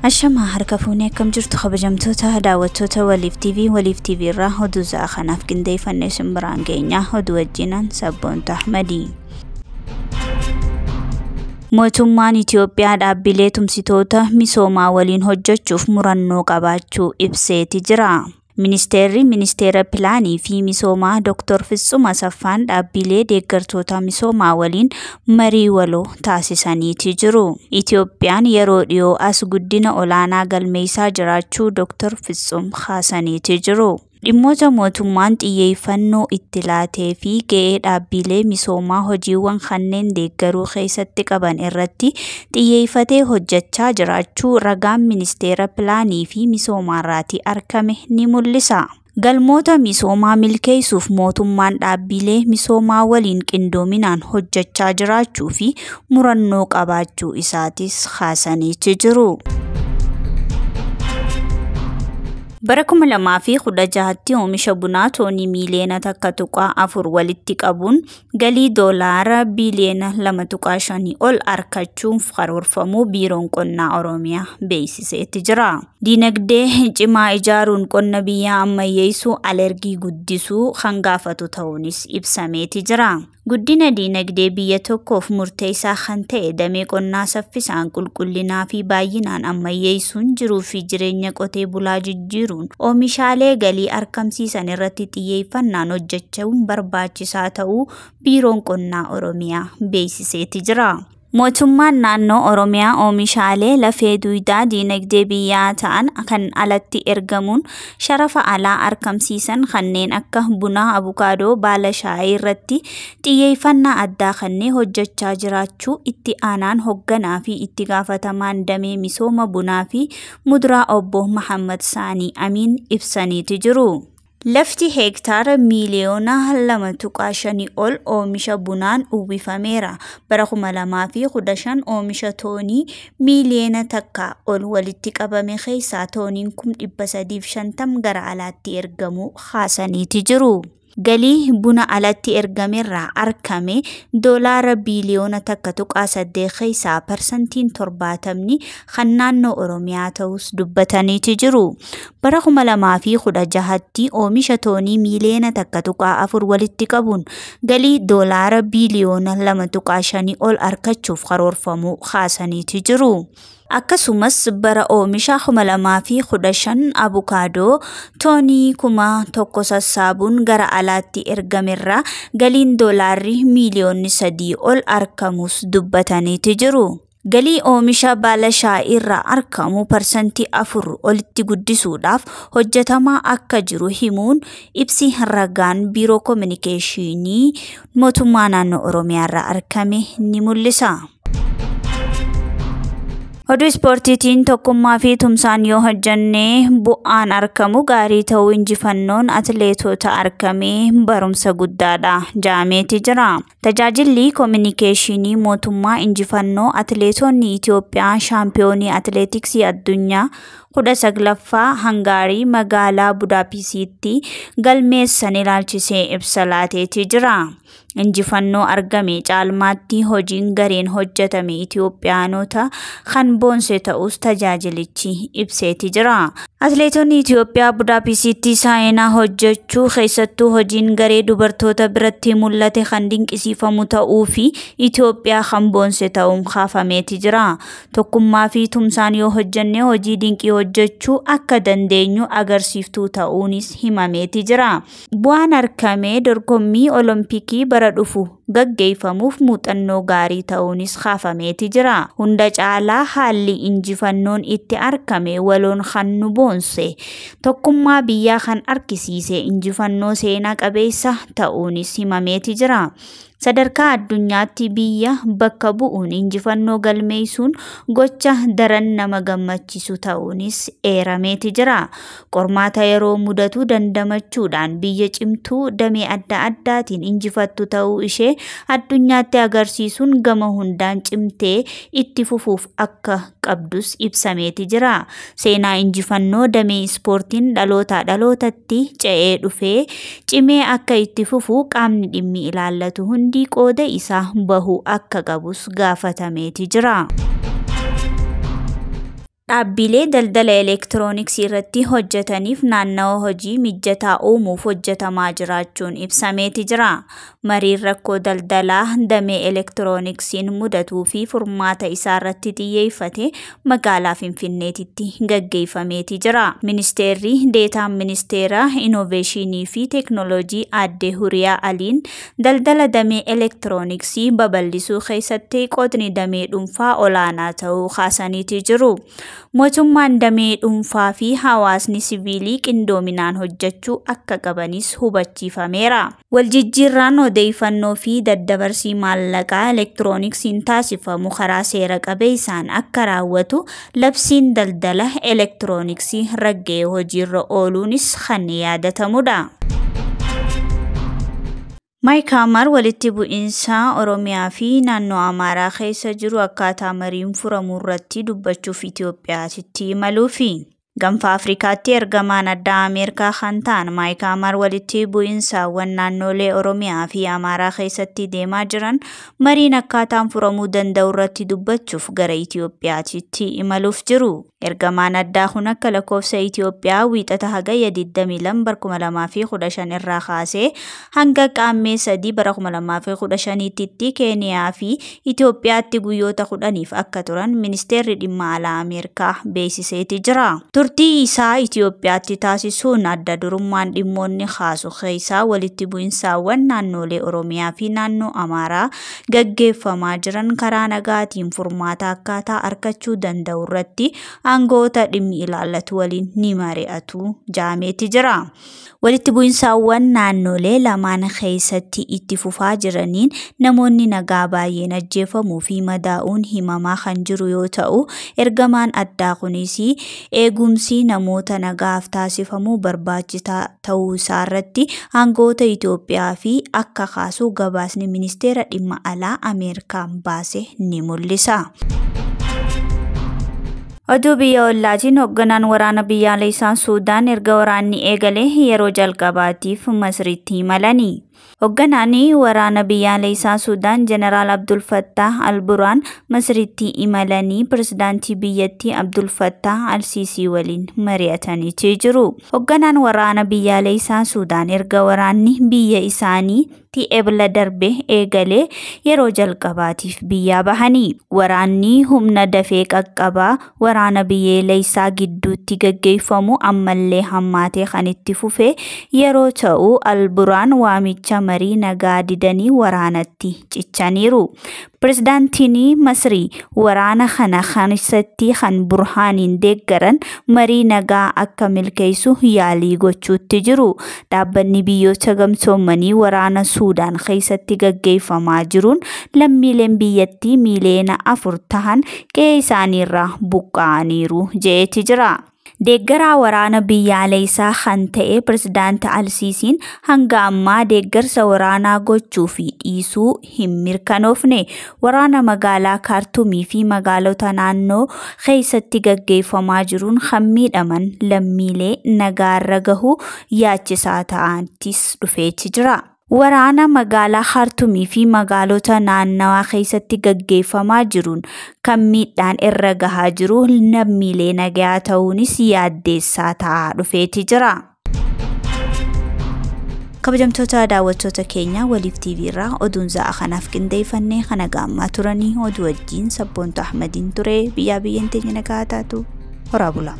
الشمع هركفوني كم جرت خبجمتوتا داوتوتا وليف تي في را هدو زاخناف كندي فنسم برانجينيا هدو الجنان سبون تحمدي موتومان إثيوبيا دابيلي تمسيتوتا مسوما ولين هججوف مرنو قباچو إبسيتي جرا ministeera pilaanii fi misoomaa Dr. Fitsum Asaffaan dhaabbilee deeggartoota misoomaa waliin marii waloo taasisaniiti jiru. Itoophiyaan yeroo dhiyoo as guddina olaanaa galmeessaa jiraachuu Dr. Fitsum kaasaniiti jiru. Dhimmoota mootummaan xiyyeeffannoo itti laatee fi ga'ee dhaabbilee misoomaa hojiiwwan kanneen deeggaruu keessatti qaban irratti xiyyeeffatee hojjechaa jiraachuu ragaan ministeera pilaanii fi misoomaarraatii argame ni mul'isa. Galmoota misoomaa milkeessuuf mootummaan dhaabbilee misoomaa waliin qindoominaan hojjechaa jiraachuu fi murannoo qabaachuu isaatis kaasaniiti jiru. Barakum lama fi khuda jahatti oomisha bunaa toonii miiliyoona takka tuqaa afur walitti qabuun galii doolaara biliyoona 2.5 ol argachuuf karoorfamuu biiroon qonnaa Oromiyaa beeksiseeti jira. Dinagdee cimaa ijaaruun qonna biyyaa ammayyeessuu alergii guddisuu kan gaafatu ta'uunis ibsameeti jira. Guddina dinagdee biyya tokkoof murteessaa kan ta'e damee qonnaa saffisaan qulqullinaa fi baay'inaan ammayyeessuun jiruu fi jireenya qotee bulaa jijjiiruun oomishaalee galii argamsiisan irratti xiyyeeffannaan hojjechuun barbaachisaa ta'uu biiroon qonnaa Oromiyaa beeksiseeti jira. Mootummaan naannoo Oromiyaa oomishaalee lafee duwidaa dinagdee biyyaa ta'an kan alatti ergamuun sharafa alaa argamsiisan kanneen akka bunaa, abukaadoo, baala shaayii irratti xiyyeeffannaa addaa kanneen hojjechaa jiraachuu itti aanaan hoogganaa fi itti gaafatamaan damee misooma bunaa fi muduraa obbo Muhammad Saanii Amiin ibsaniiti jiru. Lafti hektaara miiliyoona 2.5 ol oomisha bunaan uwwifameera. Bara 2015 oomisha toonii miiliyoona takka ol walitti qabame keessaa tooniin 350 gara alaatti ergamuu kaasaniiti jiru. Galii buna alatti ergamerraa argame doolaara biliyoona takka tuqaa 8 keessaa parsantiin 70 kan naannoo Oromiyaa ta'us dubbataniiti jiru. Bara 2016tti oomisha toonii miiliyoona takka tuqaa 4 walitti qabuun galii doolaara biliyoona 2.5 ol argachuuf karoorfamuu kaasaniiti jiru. Akkasumas bara oomisha 2015 abukaadoo toonii 1,000 sassaabuun gara alaatti ergamerraa galiin doolaarri miiliyoonni 3 ol argamus dubbataniiti jiru. Galii oomisha baala shaayii irraa argamu parsantii 4 olitti guddisuudhaaf hojjetamaa akka jiru himuun ibsi ragaan biiroo kominikeeshinii mootummaa naannoo Oromiyaa irraa argame ni mul'isa. Oduu ispoortiitiin tokkummaa fi tumsaan yoo hojjannee bu'aan argamu gaarii ta'uu injifannoon atileetota argamee barumsa guddaadha jaameeti jira. Tajaajilli kominikeeshinii mootummaa injifannoo atileetonni Itoophiyaa shaampiyoonii atileetiksii addunyaa 19ffaa Hangaarii magaalaa Budaapestitti galmeessan ilaalchisee ibsa laateeti jira. Injifannoo argame caalmaatti hojiin gareen hojjetame Itoophiyaanota kan boonse ta'us tajaajilichi ibseeti jira. Atileetonni Itoophiyaa Budaapestitti saayinaa hojjechuu keessattuu hojiin garee dubartoota biratti mul'ate kan dinqisiifamu ta'uu fi Itoophiyaa kan boonse ta'uun kaafameeti jira. Tokkummaa fi tumsaan yoo hojjannee hojii dinqii hojjechuu akka dandeenyu agarsiiftuu ta'uunis himameeti jira. Bu'aan argame dorgommii olompikii bara dhufu gaggeeffamuuf muuxannoo gaarii ta'uunis kaafameeti jira. Hunda caalaa haalli injifannoon itti argame waloon kan nu boonse tokkummaa biyyaa kan argisiise injifannoo seenaa qabeessa ta'uunis himameeti jira. Sadarkaa addunyaatti biyya bakka bu'uun injifannoo galmeessuun gocha daran nama gammachiisu ta'uunis eerameeti jira. Qormaata yeroo mudatu dandamachuudhaan biyya cimtuu damee adda addaatiin injifattu ta'uu ishee addunyaatti agarsiisuun gama hundaan cimtee itti fufuuf akka qabdus ibsameeti jira. Seenaa injifannoo damee ispoortiin dhaloota dhalootatti ce'ee dhufee cimee akka itti fufu qaamni dhimmi ilaallatu hundi qooda isaa bahuu akka qabus gaafatameeti jira. dhaabbilee daldala elektirooniksii irratti hojjetaniif naannawaa hojii mijataa uumuuf hojjetamaa jiraachuun ibsameeti jira. Mariin rakkoo daldalaa damee elektirooniksiin mudatuu fi furmaata isaa irratti xiyyeeffate magaalaa Finfinneetitti gaggeeffameeti jira. Ministeerri deetaan ministeera Innoveeshinii fi Teekinooloojii Aadde Huriyaa Aliin daldala damee elektirooniksii babal'isuu keessatti qoodni damee dhuunfaa olaanaa ta'uu kaasaniiti jiru. Mootummaan damee dhuunfaa fi hawaasni siviilii qindoominaan hojjechuu akka qabanis hubachiifameera. Waljijjiirraan odeeffannoo fi daddabarsii maallaqaa elektirooniksiin taasifamu karaa seera qabeessaan akka raawwatu labsiin daldala elektirooniksii raggee hojiirra ooluunis kan yaadatamudha. Maayik Hammar walitti bu'iinsa Oromiyaa fi naannoo Amaaraa keessa jiru akkaataa mariin furamuu irratti dubbachuuf Itoophiyaatti imaluufi. Gaanfa Afrikaatti ergamaan addaa Ameerikaa kan ta'an Maayik Hammar walitti bu'iinsaawwan naannolee Oromiyaa fi Amaaraa keessatti deemaa jiran mariin akkaataan furamuu danda'u irratti dubbachuuf gara Itoophiyaatti imaluuf jiru. Ergamaan addaa kun akka lakkoofsa Itoophiyaa wiixata hagayya 22/2015 irraa kaasee hanga qaammee 3/2015tti Keeniyaa fi Itoophiyaatti guyyoota 10 akka turan ministeerri dhimma alaa Ameerikaa beeksiseeti jira. Turtii isaa Itoophiyaatti taasisuun adda durummaan dhimmoonni kaasu keessaa walitti bu'iinsaawwan naannolee Oromiyaa fi naannoo Amaaraa gaggeeffamaa jiran karaa nagaatiin furmaata akkaataa argachuu danda'u irratti aangoota dhimmi ilaallatu waliin ni mari'atu jaameeti jira. Walitti bu'iinsaawwan naannolee lamaan keessatti itti fufaa jiraniin namoonni nagaa baay'een ajjeefamuu fi madaa'uun himamaa kan jiru yoo ta'u, ergamaan addaa kunis eegumsi namoota nagaaf taasifamuu barbaachisaa ta'uu isaa irratti aangoota Itoophiyaa fi akka kaasu gabaasni ministeera dhimma alaa Ameerikaan baase ni mul'isa. Oduu biyya ollaatiin hoogganaan waraana biyyaalessaa Suudaan erga waraanni eegalee yeroo jalqabaatiif Masriitti imalanii. Hoogganaan waraana biyyaalessaa Suudaan Jeneraal Abdul Fattah al-Burhaan Masriitti imalanii pirezidaantii biyyattii Abdul Fattah al-Siisii waliin mari'atanii jiru. Hoogganaan waraana biyyaalessaa Suudaan erga waraanni biyya isaanii ebla darbe eegalee yeroo jalqabaatiif biyyaa bahanii. Waraanni humna dafee qaqqabaa waraana biyyaalessaa gidduutti gaggeeffamu ammallee hammaatee kan itti fufe yeroo ta'u al-Burhaan waamicha marii nagaa didanii waraanatti cichaniiru. Pirezidaantiin Masrii waraana kana keessatti kan Burhaaniin deeggaran marii nagaa akka milkeessu yaalii gochuutti jiru. Dhaabbanni biyyoota gamtoomanii waraana Suudaan keessatti gaggeeffamaa jiruun lammiileen biyyattii miliyoona 4 ta'an qe'ee isaaniirraa buqqa'aniiru jeetii jira. Deeggaraa waraana biyyaalessaa kan ta'e pirezidaanti al-Siisiin hanga ammaa deeggarsa waraanaa gochuu fi dhiisuu hin mirkanoofne. Waraana magaalaa Kaartumii fi magaalota naannoo keessatti gaggeeffamaa jiruun kan miidhaman lammiilee nagaarra gahuu yaachisaa ta'antis dhufeeti jira. Waraana magaalaa Kaartumii fi magaalota naannawaa keessatti gaggeeffamaa jiruun kan miidhaan irra gahaa jiru lammiilee nagaa ta'uunis yaaddeessaa ta'aa dhufeeti jira. Kabajamtoota daawwattoota keenya Waliif TV irraa oduun za'a kanaaf qindeeffannee kana gaammaa turanii oduu wajjin Sabboontu Ahmadiin ture. Biyyaa biyyeen teenya nagaa taatu horaa bulaa.